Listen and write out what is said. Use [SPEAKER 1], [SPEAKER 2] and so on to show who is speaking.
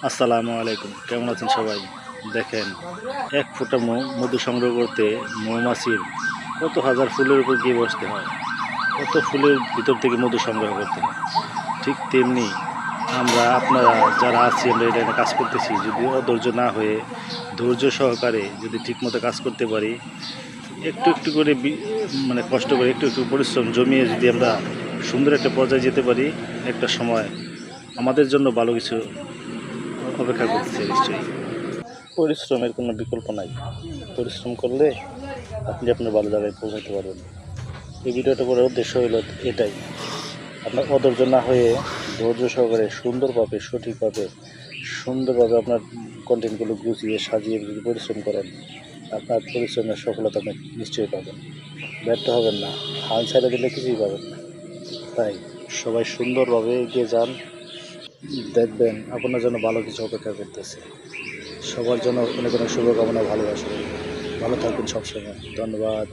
[SPEAKER 1] আসসালামু আলাইকুম, কেমন আছেন সবাই? দেখেন, এক ফোঁটা মধু সংগ্রহ করতে মৌমাছির কত হাজার ফুলের উপর গিয়ে বসতে হয়, কত ফুলের ভিতর থেকে মধু সংগ্রহ করতে হয়। ঠিক তেমনি আপনারা যারা আছি, আমরা এটা কাজ করতেছি, যদি অধৈর্য না হয়ে ধৈর্য সহকারে যদি ঠিকমতো কাজ করতে পারি, একটু একটু করে কষ্ট করে একটু একটু পরিশ্রম জমিয়ে যদি আমরা সুন্দর একটা পর্যায়ে যেতে পারি, একটা সময় আমাদের জন্য ভালো কিছু অপেক্ষা করতেছে নিশ্চয়ই। পরিশ্রমের কোনো বিকল্প নাই। পরিশ্রম করলে আপনি আপনার ভালো জায়গায় পৌঁছাতে পারবেন। এই ভিডিওটা করার উদ্দেশ্য হলো এটাই, আপনার অধৈর্য না হয়ে ধৈর্য সহকারে সুন্দরভাবে আপনার কন্টেন্টগুলো গুছিয়ে সাজিয়ে যদি পরিশ্রম করেন, আপনার পরিশ্রমের সফলতা আপনি নিশ্চয়ই পাবেন, ব্যর্থ হবেন না। হাল ছেড়ে দিলে কিছুই পাবেন না। তাই সবাই সুন্দরভাবে এগিয়ে যান, দেখবেন আপনার জন্য ভালো কিছু অপেক্ষা করতেছে। সবার জন্য অনেক অনেক শুভকামনা, ভালোবাসা। ভালো থাকবেন সবসময়। ধন্যবাদ।